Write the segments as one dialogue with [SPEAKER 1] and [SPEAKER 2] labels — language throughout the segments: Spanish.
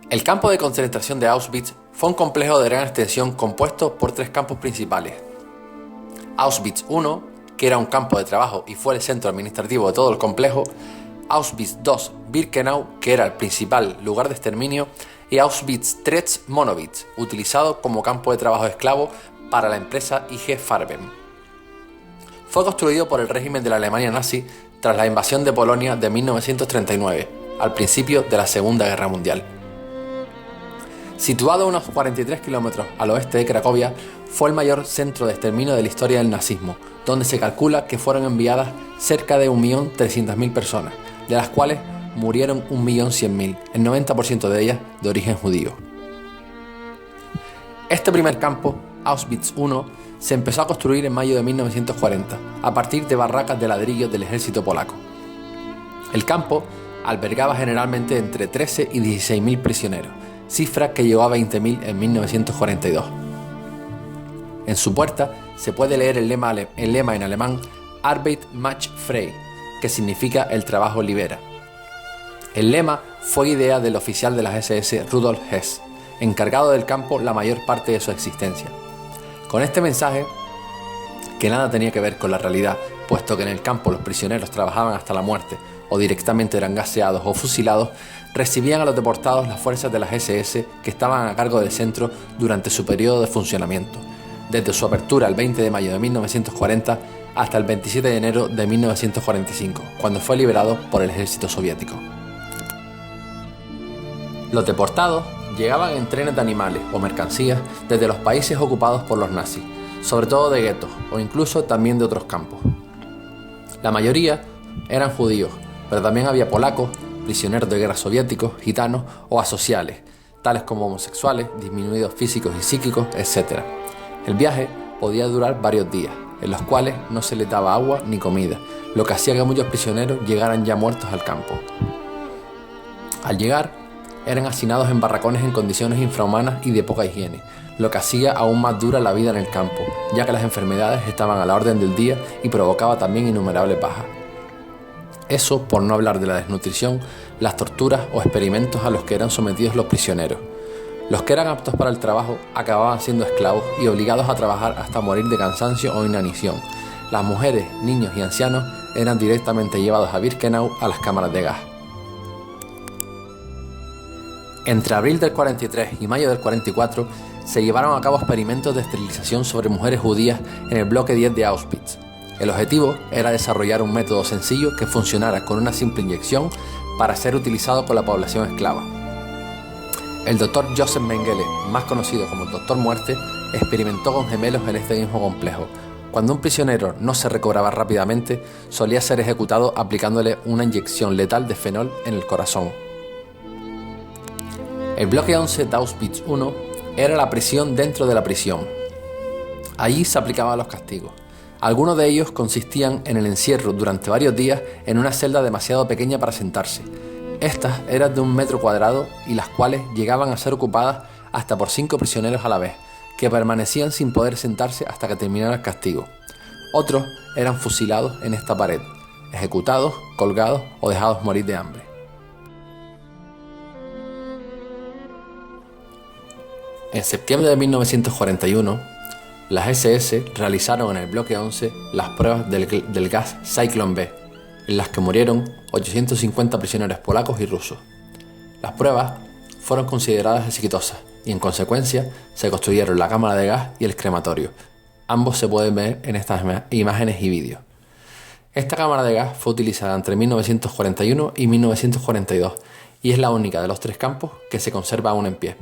[SPEAKER 1] El campo de concentración de Auschwitz fue un complejo de gran extensión compuesto por 3 campos principales. Auschwitz I, que era un campo de trabajo y fue el centro administrativo de todo el complejo, Auschwitz II-Birkenau, que era el principal lugar de exterminio, y Auschwitz III-Monowitz, utilizado como campo de trabajo esclavo para la empresa IG Farben. Fue construido por el régimen de la Alemania nazi tras la invasión de Polonia de 1939, al principio de la Segunda Guerra Mundial. Situado a unos 43 kilómetros al oeste de Cracovia, fue el mayor centro de exterminio de la historia del nazismo, donde se calcula que fueron enviadas cerca de 1.300.000 personas, de las cuales murieron 1.100.000, el 90% de ellas de origen judío. Este primer campo, Auschwitz I, se empezó a construir en mayo de 1940, a partir de barracas de ladrillo del ejército polaco. El campo albergaba generalmente entre 13 y 16.000 prisioneros, cifra que llegó a 20.000 en 1942. En su puerta se puede leer el lema en alemán Arbeit macht frei, que significa el trabajo libera. El lema fue idea del oficial de las SS Rudolf Hess, encargado del campo la mayor parte de su existencia. Con este mensaje, que nada tenía que ver con la realidad, puesto que en el campo los prisioneros trabajaban hasta la muerte o directamente eran gaseados o fusilados, recibían a los deportados las fuerzas de las SS que estaban a cargo del centro durante su periodo de funcionamiento, desde su apertura el 20 de mayo de 1940 hasta el 27 de enero de 1945, cuando fue liberado por el ejército soviético. Los deportados llegaban en trenes de animales o mercancías desde los países ocupados por los nazis, sobre todo de guetos o incluso también de otros campos. La mayoría eran judíos, pero también había polacos, prisioneros de guerra soviéticos, gitanos o asociales, tales como homosexuales, disminuidos físicos y psíquicos, etc. El viaje podía durar varios días, en los cuales no se les daba agua ni comida, lo que hacía que muchos prisioneros llegaran ya muertos al campo. Al llegar, eran hacinados en barracones en condiciones infrahumanas y de poca higiene, lo que hacía aún más dura la vida en el campo, ya que las enfermedades estaban a la orden del día y provocaba también innumerables bajas. Eso por no hablar de la desnutrición, las torturas o experimentos a los que eran sometidos los prisioneros. Los que eran aptos para el trabajo acababan siendo esclavos y obligados a trabajar hasta morir de cansancio o inanición. Las mujeres, niños y ancianos eran directamente llevados a Birkenau a las cámaras de gas. Entre abril del 43 y mayo del 44 se llevaron a cabo experimentos de esterilización sobre mujeres judías en el bloque 10 de Auschwitz. El objetivo era desarrollar un método sencillo que funcionara con una simple inyección para ser utilizado con la población esclava. El Dr. Joseph Mengele, más conocido como el Dr. Muerte, experimentó con gemelos en este mismo complejo. Cuando un prisionero no se recobraba rápidamente, solía ser ejecutado aplicándole una inyección letal de fenol en el corazón. El bloque 11 de Auschwitz I era la prisión dentro de la prisión. Allí se aplicaban los castigos. Algunos de ellos consistían en el encierro durante varios días en una celda demasiado pequeña para sentarse. Estas eran de 1 metro cuadrado y las cuales llegaban a ser ocupadas hasta por 5 prisioneros a la vez, que permanecían sin poder sentarse hasta que terminara el castigo. Otros eran fusilados en esta pared, ejecutados, colgados o dejados morir de hambre. En septiembre de 1941, las SS realizaron en el bloque 11 las pruebas del gas Zyklon B, en las que murieron 850 prisioneros polacos y rusos. Las pruebas fueron consideradas exitosas y en consecuencia se construyeron la cámara de gas y el crematorio. Ambos se pueden ver en estas imágenes y vídeos. Esta cámara de gas fue utilizada entre 1941 y 1942 y es la única de los 3 campos que se conserva aún en pie.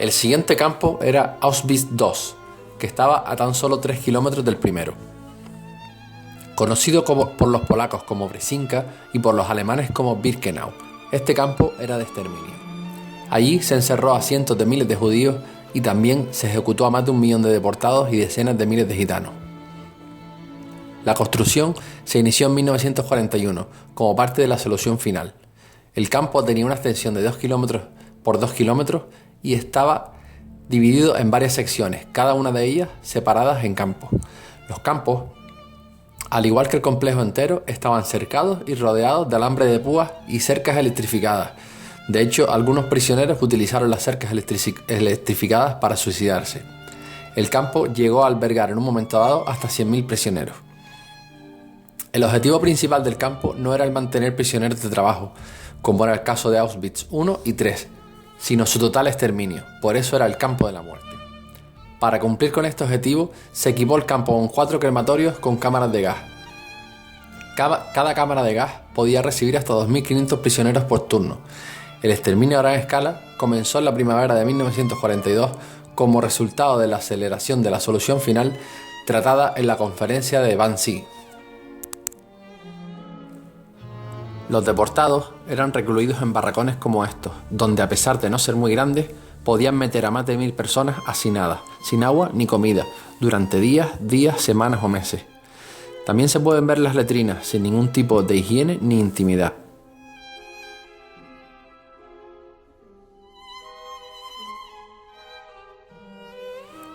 [SPEAKER 1] El siguiente campo era Auschwitz II, que estaba a tan solo 3 kilómetros del primero. Conocido por los polacos como Brzezinka y por los alemanes como Birkenau, este campo era de exterminio. Allí se encerró a cientos de miles de judíos y también se ejecutó a más de 1 millón de deportados y decenas de miles de gitanos. La construcción se inició en 1941 como parte de la solución final. El campo tenía una extensión de 2 kilómetros por 2 kilómetros y estaba dividido en varias secciones, cada una de ellas separadas en campos. Los campos, al igual que el complejo entero, estaban cercados y rodeados de alambre de púas y cercas electrificadas. De hecho, algunos prisioneros utilizaron las cercas electrificadas para suicidarse. El campo llegó a albergar en un momento dado hasta 100.000 prisioneros. El objetivo principal del campo no era el mantener prisioneros de trabajo, como era el caso de Auschwitz I y III, sino su total exterminio. Por eso era el campo de la muerte. Para cumplir con este objetivo, se equipó el campo con 4 crematorios con cámaras de gas. Cada cámara de gas podía recibir hasta 2.500 prisioneros por turno. El exterminio a gran escala comenzó en la primavera de 1942 como resultado de la aceleración de la solución final tratada en la conferencia de Wannsee. Los deportados eran recluidos en barracones como estos, donde a pesar de no ser muy grandes, podían meter a más de 1.000 personas hacinadas, sin agua ni comida, durante días, semanas o meses. También se pueden ver las letrinas, sin ningún tipo de higiene ni intimidad.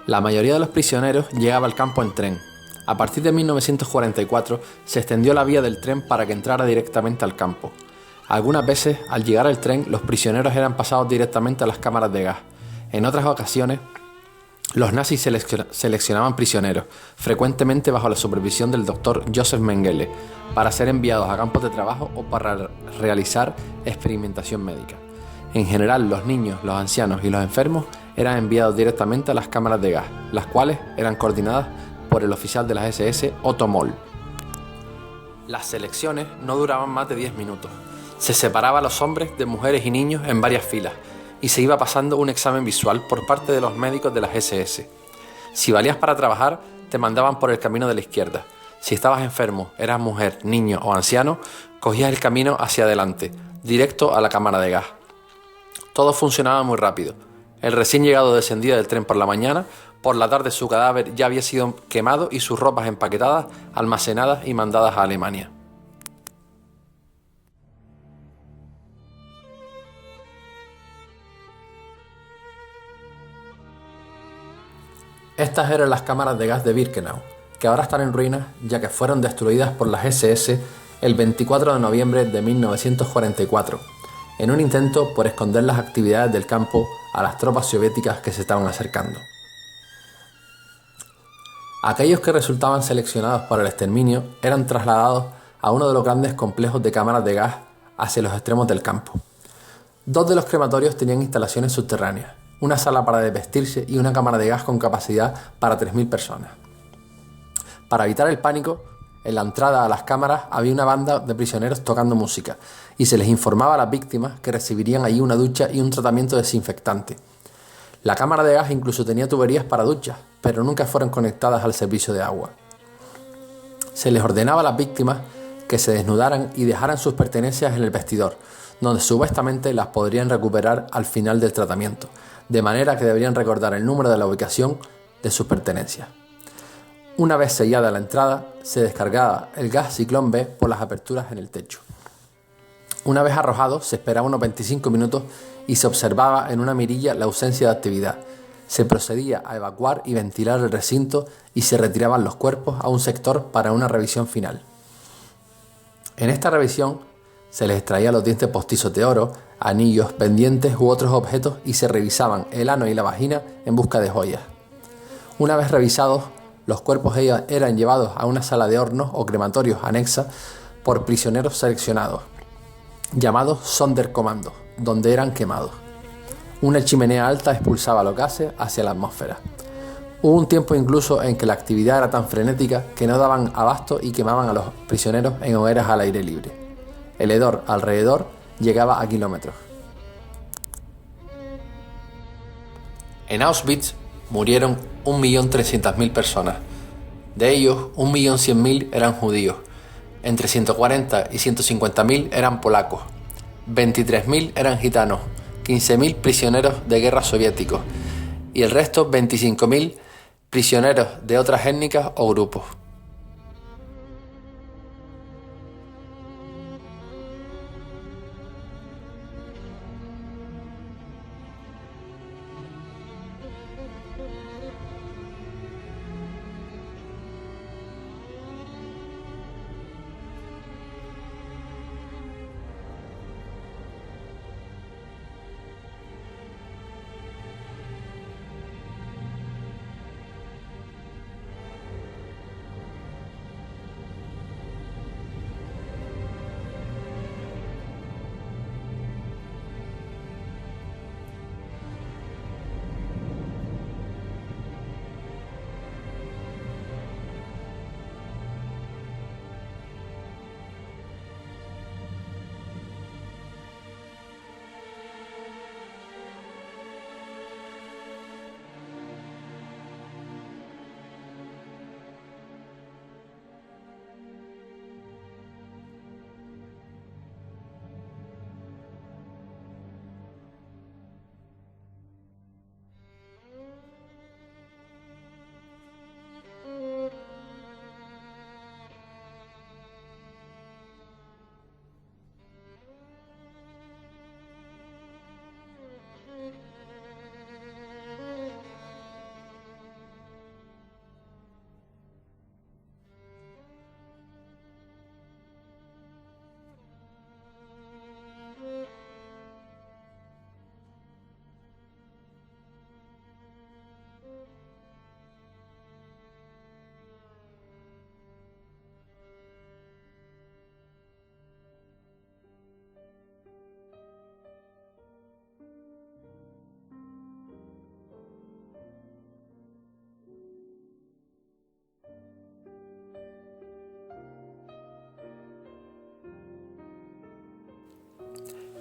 [SPEAKER 1] La mayoría de los prisioneros llegaba al campo en tren. A partir de 1944 se extendió la vía del tren para que entrara directamente al campo. Algunas veces, al llegar al tren, los prisioneros eran pasados directamente a las cámaras de gas. En otras ocasiones, los nazis seleccionaban prisioneros, frecuentemente bajo la supervisión del doctor Josef Mengele, para ser enviados a campos de trabajo o para realizar experimentación médica. En general, los niños, los ancianos y los enfermos eran enviados directamente a las cámaras de gas, las cuales eran coordinadas por el oficial de las SS, Otto Moll. Las selecciones no duraban más de 10 minutos. Se separaba a los hombres de mujeres y niños en varias filas y se iba pasando un examen visual por parte de los médicos de las SS. Si valías para trabajar, te mandaban por el camino de la izquierda. Si estabas enfermo, eras mujer, niño o anciano, cogías el camino hacia adelante, directo a la cámara de gas. Todo funcionaba muy rápido. El recién llegado descendía del tren por la mañana, por la tarde su cadáver ya había sido quemado y sus ropas empaquetadas, almacenadas y mandadas a Alemania. Estas eran las cámaras de gas de Birkenau, que ahora están en ruinas ya que fueron destruidas por las SS el 24 de noviembre de 1944, en un intento por esconder las actividades del campo a las tropas soviéticas que se estaban acercando. Aquellos que resultaban seleccionados para el exterminio eran trasladados a uno de los grandes complejos de cámaras de gas hacia los extremos del campo. 2 de los crematorios tenían instalaciones subterráneas, una sala para desvestirse y una cámara de gas con capacidad para 3.000 personas. Para evitar el pánico, en la entrada a las cámaras había una banda de prisioneros tocando música y se les informaba a las víctimas que recibirían allí una ducha y un tratamiento desinfectante. La cámara de gas incluso tenía tuberías para duchas, pero nunca fueron conectadas al servicio de agua. Se les ordenaba a las víctimas que se desnudaran y dejaran sus pertenencias en el vestidor, donde supuestamente las podrían recuperar al final del tratamiento, de manera que deberían recordar el número de la ubicación de sus pertenencias. Una vez sellada la entrada, se descargaba el gas Ciclón B por las aperturas en el techo. Una vez arrojado, se esperaba unos 25 minutos y se observaba en una mirilla la ausencia de actividad. Se procedía a evacuar y ventilar el recinto y se retiraban los cuerpos a un sector para una revisión final. En esta revisión se les extraía los dientes postizos de oro, anillos, pendientes u otros objetos y se revisaban el ano y la vagina en busca de joyas. Una vez revisados, los cuerpos eran llevados a una sala de hornos o crematorios anexa por prisioneros seleccionados, llamados Sonderkommando, donde eran quemados. Una chimenea alta expulsaba los gases hacia la atmósfera. Hubo un tiempo incluso en que la actividad era tan frenética que no daban abasto y quemaban a los prisioneros en hogueras al aire libre. El hedor alrededor llegaba a kilómetros. En Auschwitz murieron 1.300.000 personas. De ellos, 1.100.000 eran judíos. Entre 140 y 150.000 eran polacos. 23.000 eran gitanos. 15.000 prisioneros de guerra soviéticos. Y el resto, 25.000 prisioneros de otras étnicas o grupos.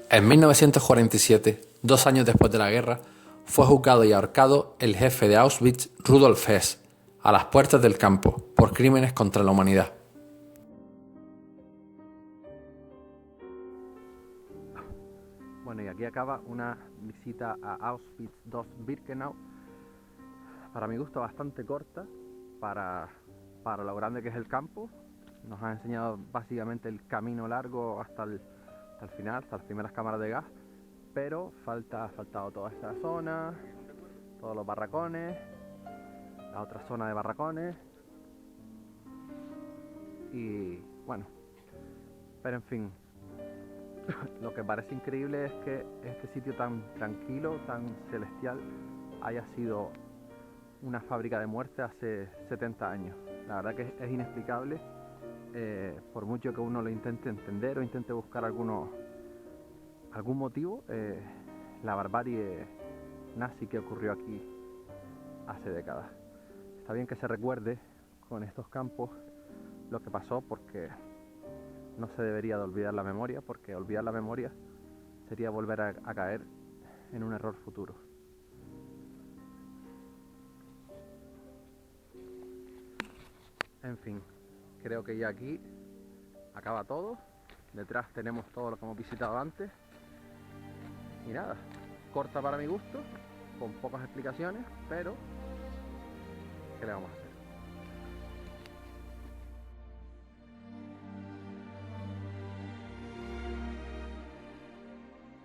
[SPEAKER 1] En 1947, 2 años después de la guerra, fue juzgado y ahorcado el jefe de Auschwitz, Rudolf Hess, a las puertas del campo, por crímenes contra la humanidad. Bueno, y aquí acaba una visita a Auschwitz-II-Birkenau, para mi gusto bastante corta, para lo grande que es el campo. Nos ha enseñado básicamente el camino largo hasta el final, hasta las primeras cámaras de gas, pero ha faltado toda esta zona, todos los barracones, la otra zona de barracones, y bueno, pero en fin, lo que parece increíble es que este sitio tan tranquilo, tan celestial, haya sido una fábrica de muerte hace 70 años. La verdad que es inexplicable. Por mucho que uno lo intente entender o intente buscar algún motivo, la barbarie nazi que ocurrió aquí hace décadas. Está bien que se recuerde con estos campos lo que pasó, porque no se debería de olvidar la memoria, porque olvidar la memoria sería volver a caer en un error futuro. En fin, creo que ya aquí acaba todo. Detrás tenemos todo lo que hemos visitado antes. Y nada, corta para mi gusto, con pocas explicaciones, pero ¿qué le vamos a hacer?